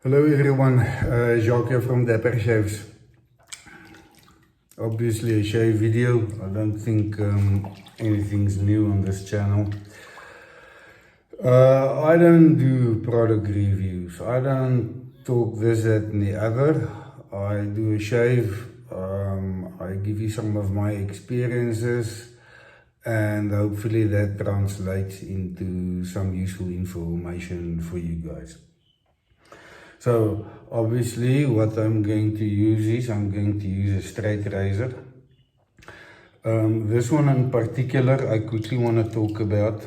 Hello everyone, Jacques here from Dapper Shaves. Obviously a shave video. I don't think anything's new on this channel. I don't do product reviews. I don't talk this, that and the other. I do a shave. I give you some of my experiences and hopefully that translates into some useful information for you guys. So obviously what I'm going to use is I'm going to use a straight razor. This one in particular I quickly want to talk about.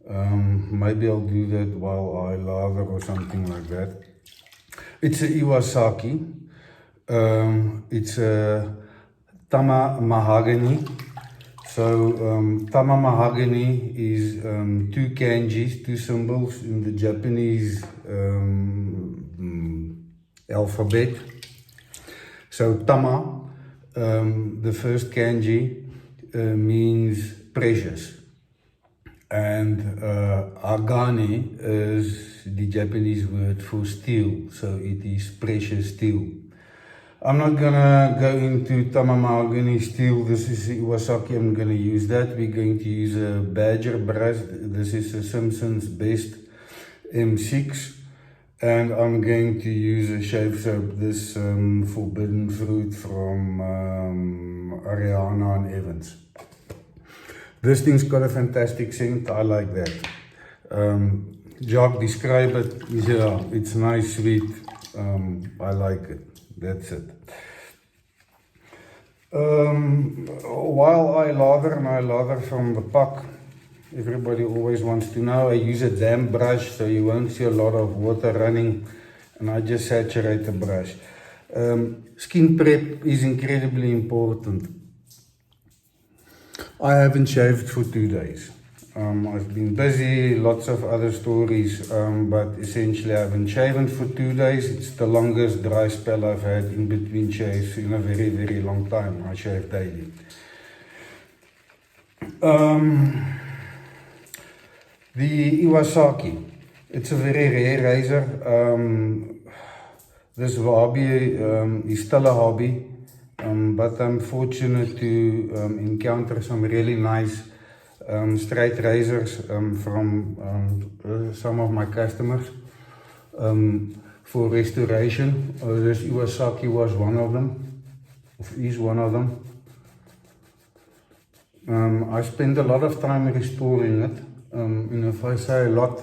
Maybe I'll do that while I lather or something like that. It's a Iwasaki. It's a Tamahagne. So Tamahagne is two kanjis, two symbols in the Japanese alphabet. So Tama, the first kanji, means precious, and Agane is the Japanese word for steel, so it is precious steel. I'm not gonna go into Tamahagne steel. This is Iwasaki. I'm gonna use that. We're going to use a Badger brush. This is a Simpson's Best M6. And I'm going to use a shave soap, this Forbidden Fruit from Ariana and Evans. This thing's got a fantastic scent. I like that. Jacques described it. Yeah, it's nice, sweet. I like it. That's it. While I lather from the puck, everybody always wants to know, I use a damp brush so you won't see a lot of water running, and I just saturate the brush. Skin prep is incredibly important. I haven't shaved for 2 days. I've been busy, lots of other stories, but essentially I haven't shaven for 2 days. It's the longest dry spell I've had in between shaves in a very, very long time. I shave daily. The Iwasaki, it's a very rare razor. This hobby is still a hobby, but I'm fortunate to encounter some really nice straight razors from some of my customers for restoration. This Iwasaki was one of them, is one of them. I spent a lot of time restoring it. And if I say a lot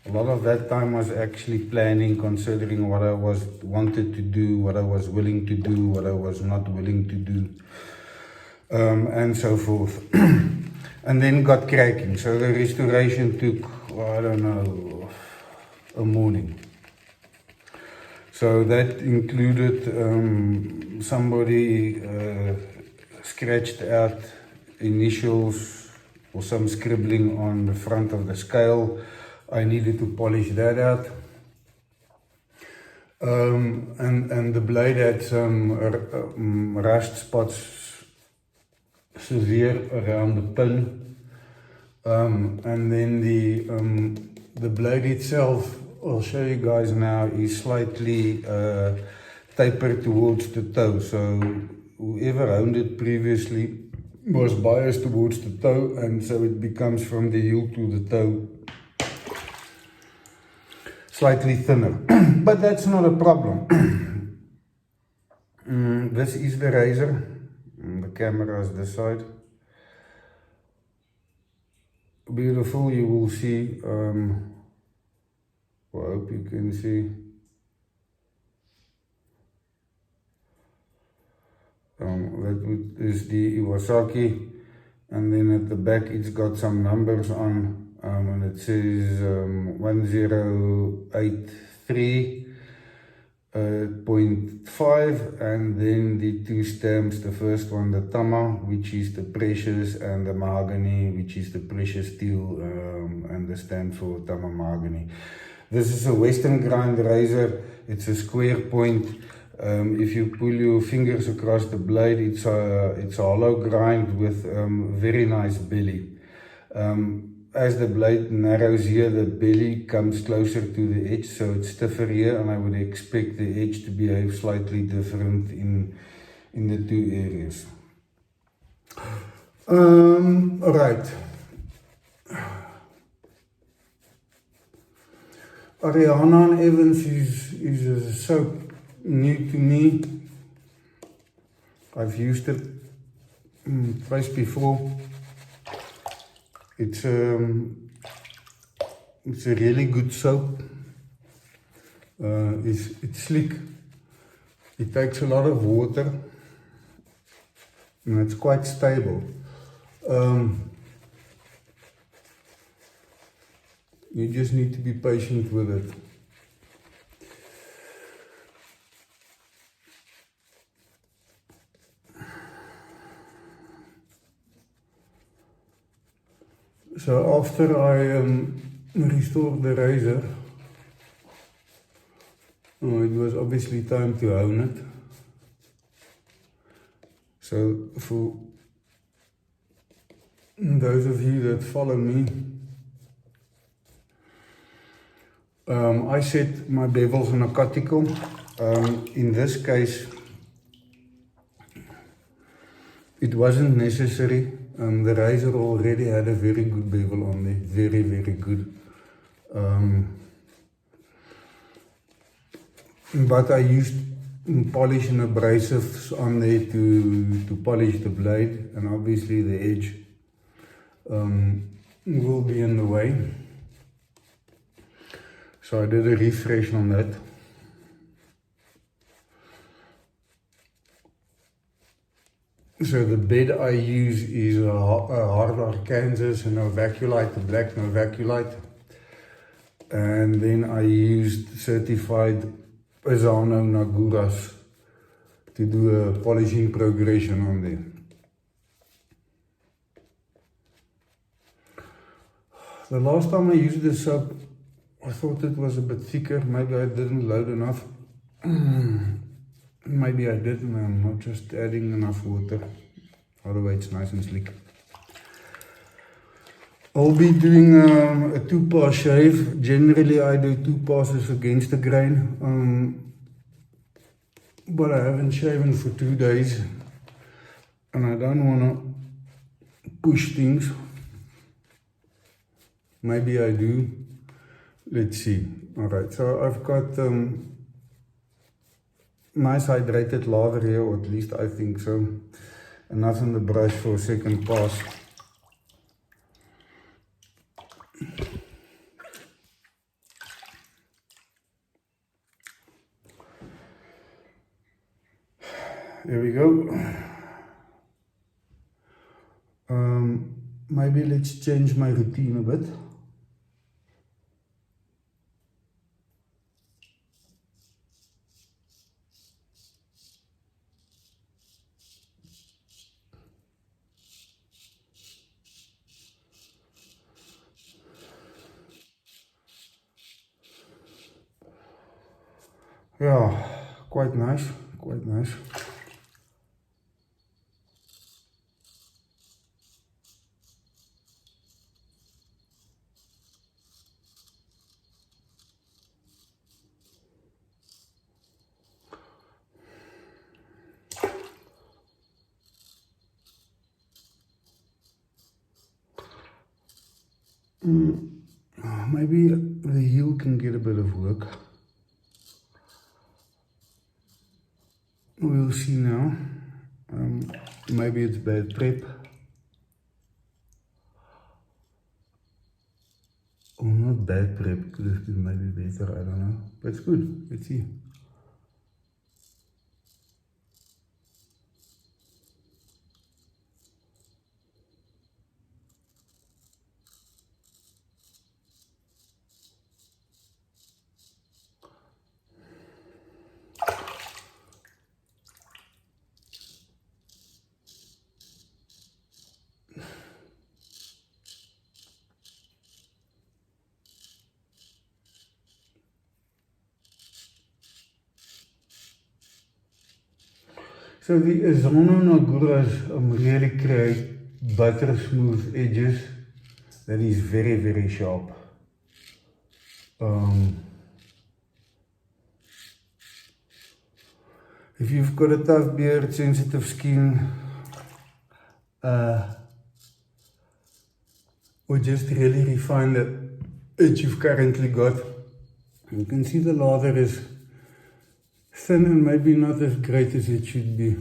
of that time was actually planning, considering what I wanted to do, what I was willing to do, what I was not willing to do, and so forth. And then got cracking. So the restoration took, I don't know, a morning. So that included somebody scratched out initials or some scribbling on the front of the scale. I needed to polish that out. And the blade had some rust spots severe around the pin. And then the blade itself, I'll show you guys now, is slightly tapered towards the toe. So whoever owned it previously was biased towards the toe, and so it becomes from the heel to the toe slightly thinner. But that's not a problem. This is the razor. The camera is this side. Beautiful, you will see. I hope you can see. That is the Iwasaki, and then at the back it's got some numbers on, and it says 1083.5, and then the two stamps, the first one the Tama, which is the precious, and the Mahogany, which is the precious steel, and the stamp for Tamahagne. This is a western grind razor. It's a square point. If you pull your fingers across the blade, it's a hollow grind with very nice belly. as the blade narrows here, the belly comes closer to the edge, so it's stiffer here, and I would expect the edge to behave slightly different in the two areas. Alright. Ariana and Evans is a soap new to me. I've used it twice before. It's a really good soap. It's slick. It takes a lot of water, and it's quite stable. You just need to be patient with it. So after I restored the razor, it was obviously time to own it. So for those of you that follow me, I set my bevels on a cuticle. In this case, it wasn't necessary. The razor already had a very good bevel on there, very, very good. But I used polish and abrasives on there to polish the blade, and obviously the edge will be in the way. So I did a refresh on that. So the bed I use is a hard Arkansas, no vacuolite, the black no vacuolite. And then I used certified Pisano Naguras to do a polishing progression on there. The last time I used this soap, I thought it was a bit thicker. Maybe I didn't load enough. Maybe I did, and I'm not just adding enough water. Otherwise it's nice and slick. I'll be doing a 2-pass shave. Generally I do 2 passes against the grain. But I haven't shaven for 2 days. And I don't want to push things. Maybe I do. Let's see. Alright, so I've got nice hydrated lather here, or at least I think so. Enough in the brush for a second pass. There we go. Maybe let's change my routine a bit. Yeah, quite nice, quite nice. Maybe the heel can get a bit of work. We'll see now. Maybe it's bad prep. Or not bad prep, could have been maybe better, I don't know. But it's good, let's see. So the Pisano Naguras really create butter smooth edges, that is very, very sharp. If you've got a tough beard, sensitive skin, or just really refine the edge you've currently got, you can see the lather is thin and maybe not as great as it should be.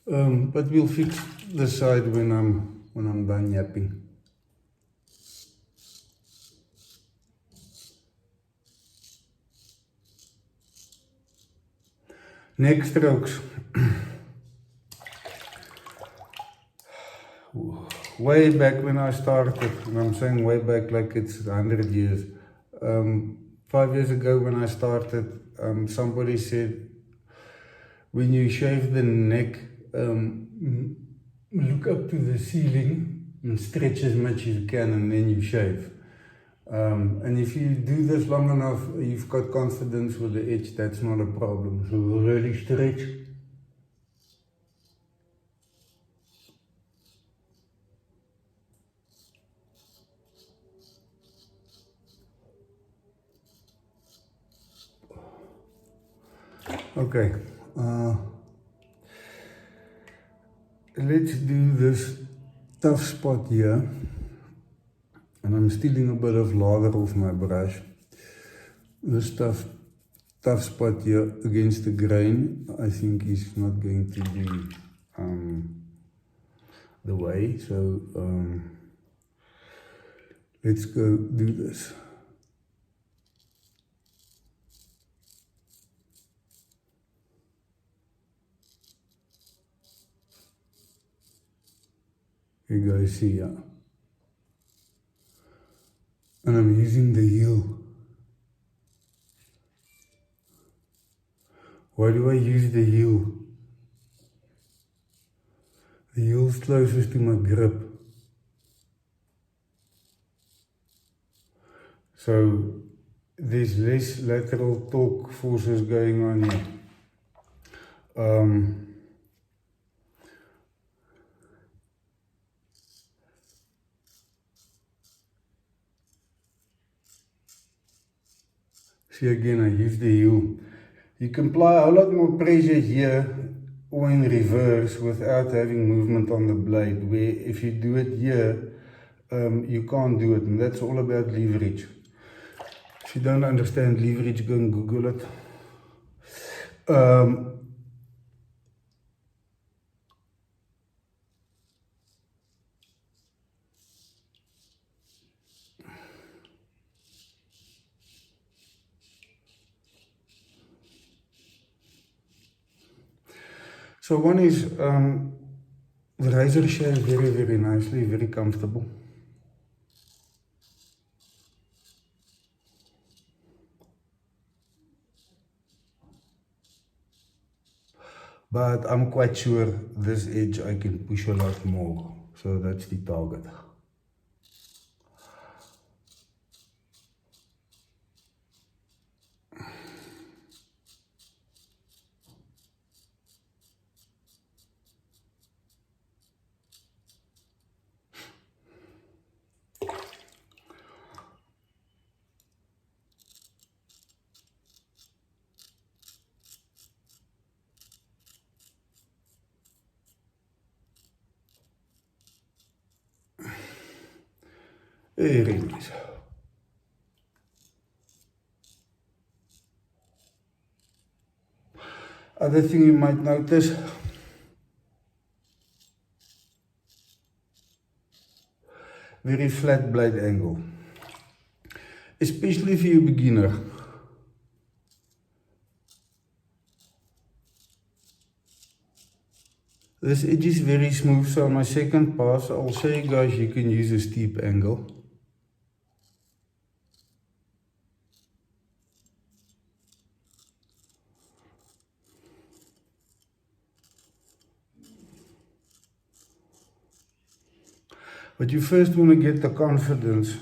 But we'll fix the side when I'm done yapping. Neck strokes. Way back when I started, and I'm saying way back like it's 100 years. 5 years ago when I started, somebody said, when you shave the neck, look up to the ceiling and stretch as much as you can, and then you shave. And if you do this long enough, you've got confidence with the edge, that's not a problem. So we'll really stretch. Okay, let's do this tough spot here. And I'm stealing a bit of lather off my brush. This tough spot here against the grain, I think is not going to be the way. So let's go do this. You guys see, yeah. And I'm using the heel. Why do I use the heel? The heel's closest to my grip. So there's less lateral torque forces going on here. See again, I use the heel. You can apply a whole lot more pressure here or in reverse without having movement on the blade, where if you do it here, you can't do it, and that's all about leverage. If you don't understand leverage, go and Google it. So one is, the razor shaves very, very nicely, very comfortable. But I'm quite sure this edge I can push a lot more, so that's the target. Very nice. Other thing you might notice, very flat blade angle, especially if you're a beginner. This edge is very smooth, so on my second pass, I'll show you guys you can use a steep angle. But you first want to get the confidence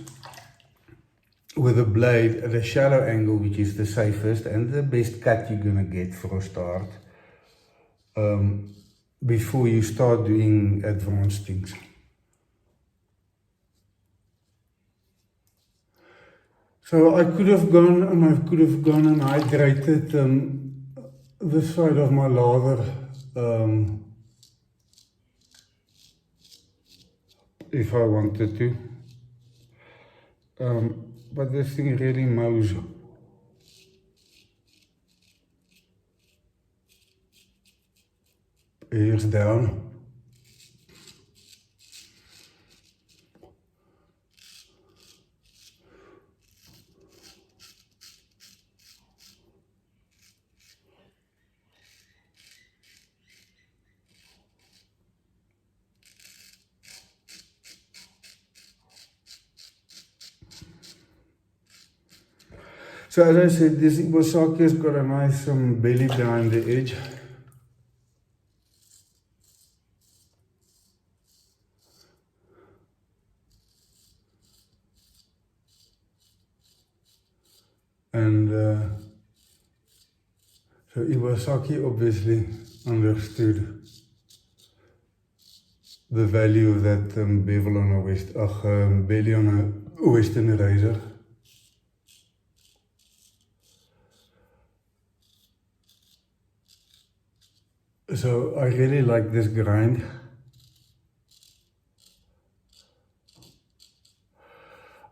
with a blade at a shallow angle, which is the safest and the best cut you're going to get for a start, before you start doing advanced things. So I could have gone and hydrated this side of my lather if I wanted to. But this thing really mows ears down. So as I said, this Iwasaki has got a nice belly behind the edge. And so Iwasaki obviously understood the value of that bevel on a belly on a Western razor. So I really like this grind.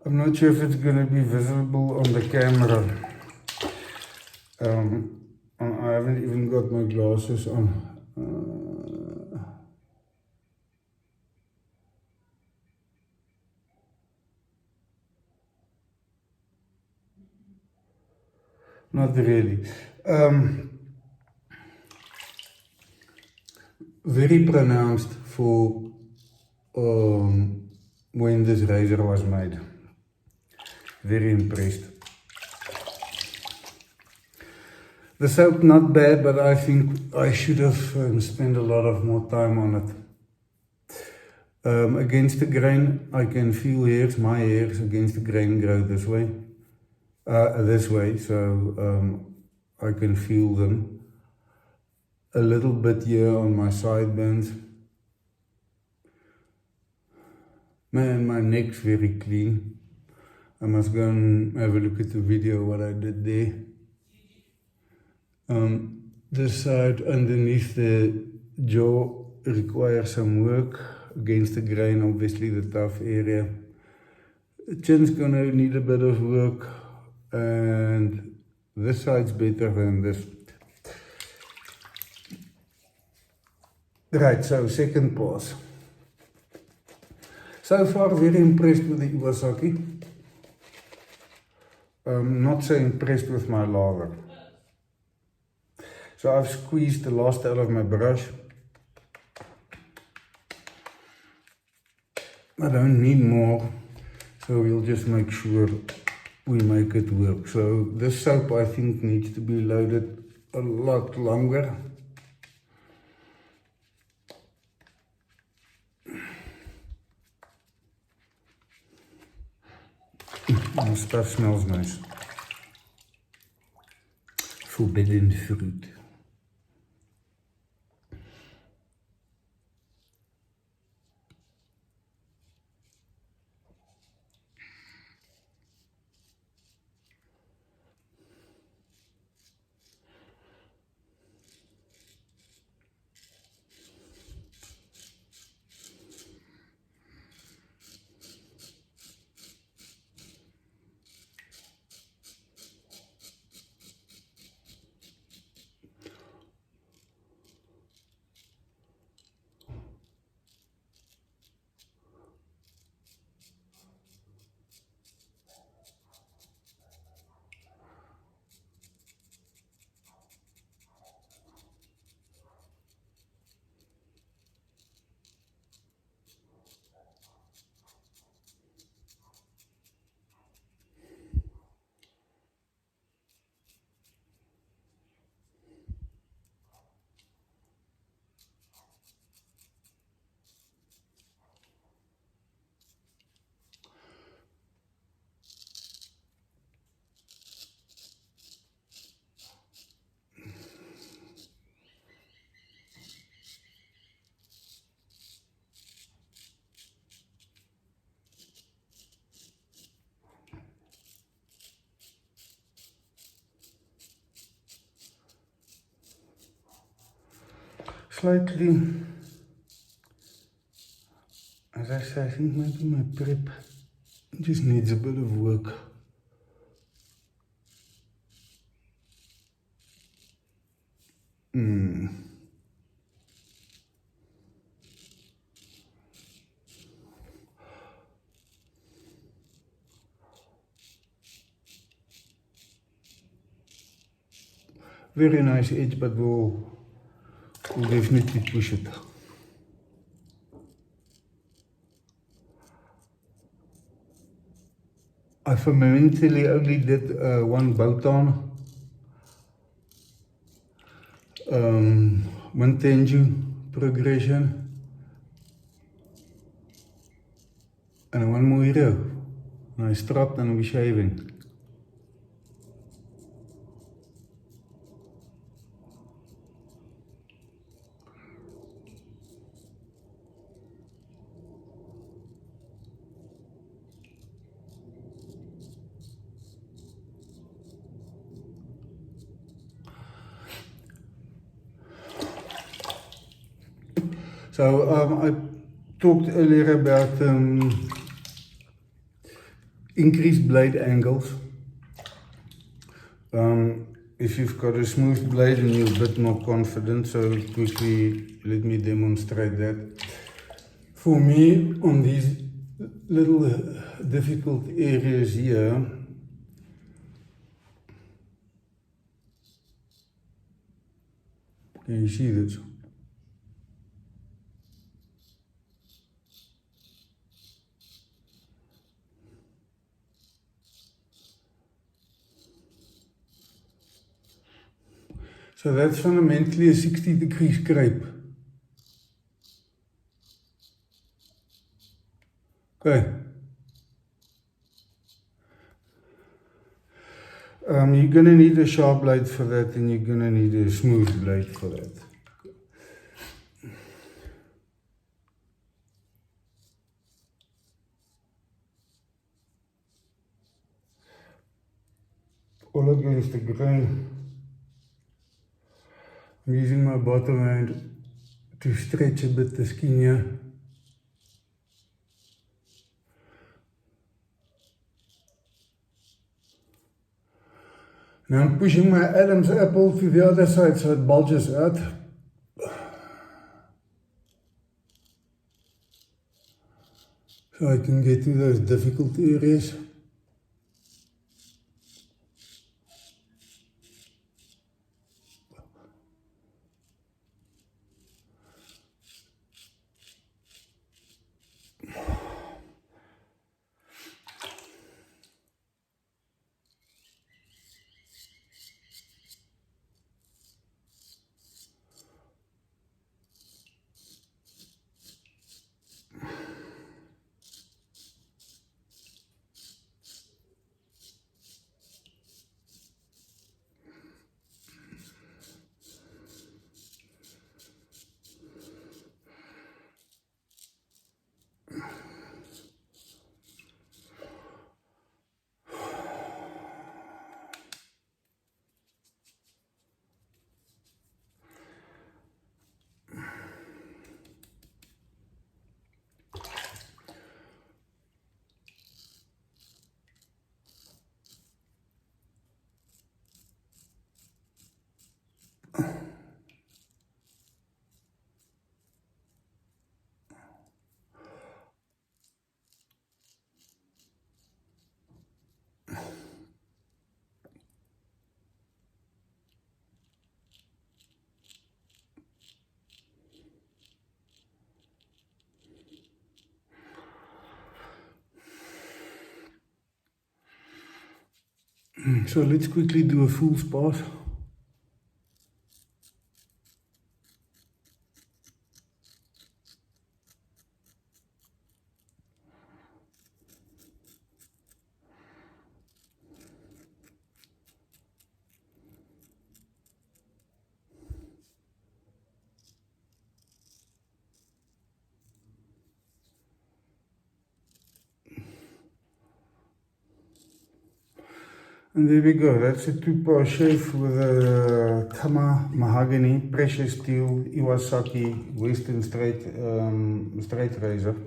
I'm not sure if it's going to be visible on the camera. I haven't even got my glasses on. Not really. Very pronounced for when this razor was made. Very impressed. The soap not bad, but I think I should have spent a lot of more time on it. Against the grain, I can feel hairs, my hairs against the grain grow this way, so I can feel them. A little bit here on my sideburns. Man, my neck's very clean. I must go and have a look at the video what I did there. This side underneath the jaw requires some work against the grain, obviously the tough area. The chin's gonna need a bit of work, and this side's better than this. Right, so second pass. So far very impressed with the Iwasaki. Not so impressed with my lather. So I've squeezed the last out of my brush. I don't need more, so we'll just make sure we make it work. So this soap I think needs to be loaded a lot longer. The stuff smells nice. Forbidden fruit. slightly, as I say, I think maybe my prep just needs a bit of work. Very nice edge, but we'll definitely push it. I fundamentally only did one botan, one tenju progression, and one more row. And I stopped and we're shaving. So I talked earlier about increased blade angles. If you've got a smooth blade and you're a bit more confident, so quickly let me demonstrate that. For me, on these little difficult areas here, can you see this? So that's fundamentally a 60-degree scrape. Okay. You're going to need a sharp blade for that, and you're going to need a smooth blade for that. All against the grain. I'm using my bottom hand to stretch a bit the skin here. Now I'm pushing my Adam's apple to the other side so it bulges out. So I can get to those difficult areas. So let's quickly do a full pass. And there we go, that's a 2-part shave with a Tamahagne precious steel Iwasaki Western straight razor.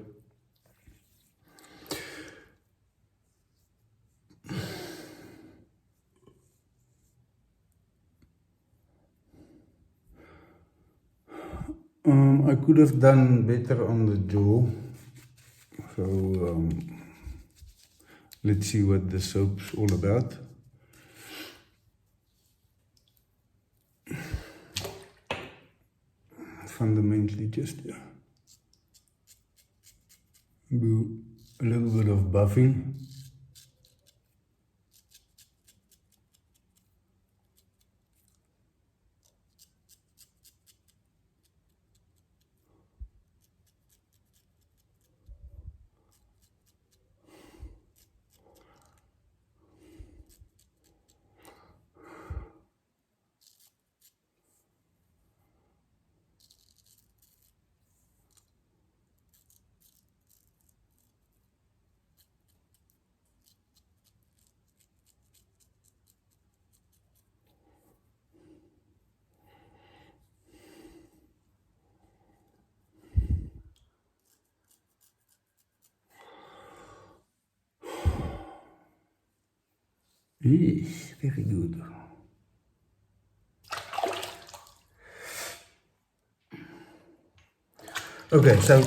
I could have done better on the jaw, so let's see what the soap's all about. Fundamentally just do a little bit of buffing. Yes, very good. Okay, so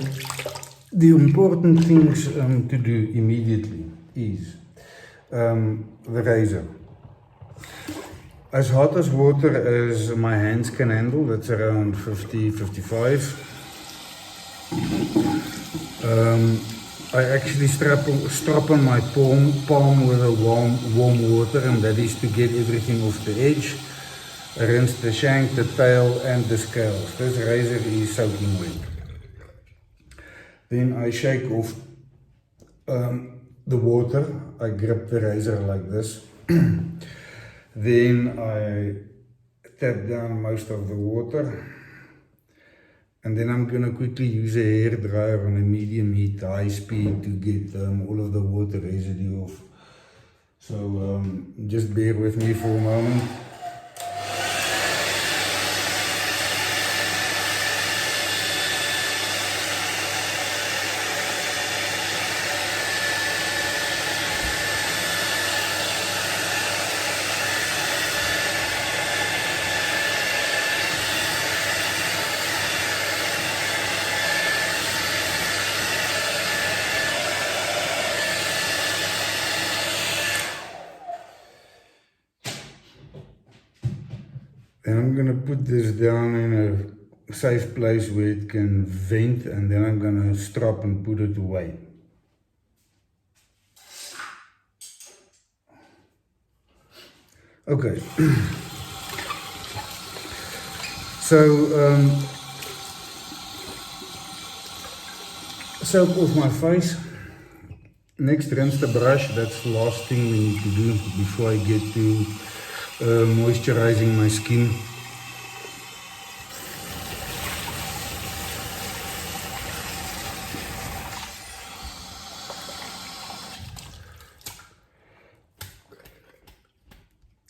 the important things to do immediately is the razor. As hot as water as my hands can handle, that's around 50, 55. I actually strap on my palm with a warm water, and that is to get everything off the edge. I rinse the shank, the tail and the scales. This razor is soaking wet. Then I shake off the water. I grip the razor like this. Then I tap down most of the water. And then I'm going to quickly use a hair dryer on a medium heat, high speed to get all of the water residue off. So just bear with me for a moment. And I'm going to put this down in a safe place where it can vent, and then I'm going to strap and put it away. Okay. So, soap off my face. Next, rinse the brush. That's the last thing we need to do before I get to moisturizing my skin.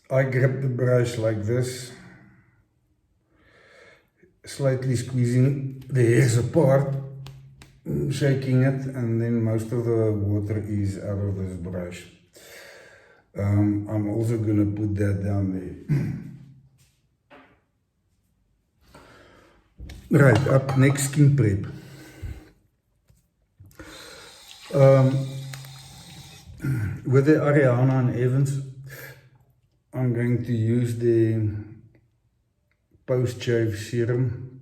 I grab the brush like this, slightly squeezing the hairs apart, shaking it, and then most of the water is out of this brush. I'm also going to put that down there. Right, up next, skin prep. With the Ariana and Evans, I'm going to use the post-shave serum.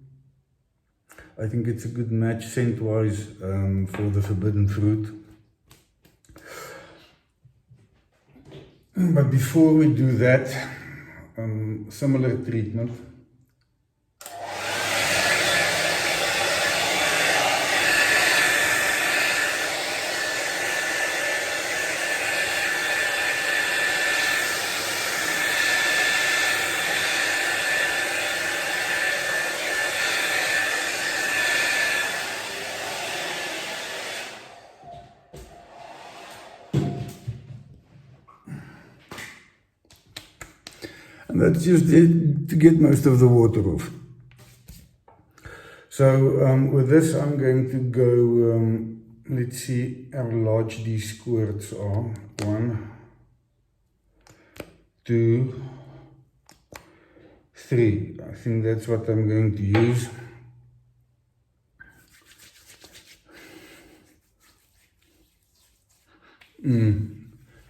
I think it's a good match scent-wise for the forbidden fruit. But before we do that, similar treatment. And that's just it, to get most of the water off. So with this I'm going to go, let's see how large these squirts are. 1, 2, 3. I think that's what I'm going to use.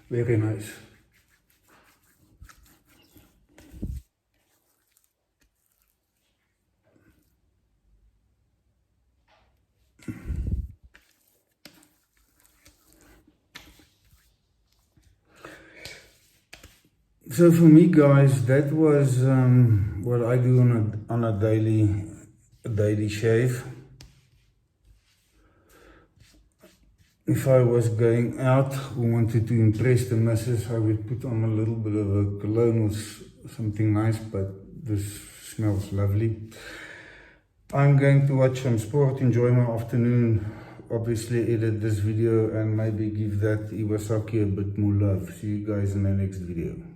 Very nice. So for me, guys, that was what I do on a daily shave. If I was going out or wanted to impress the missus, I would put on a little bit of a cologne or something nice, but this smells lovely. I'm going to watch some sport, enjoy my afternoon, obviously edit this video and maybe give that Iwasaki a bit more love. See you guys in the next video.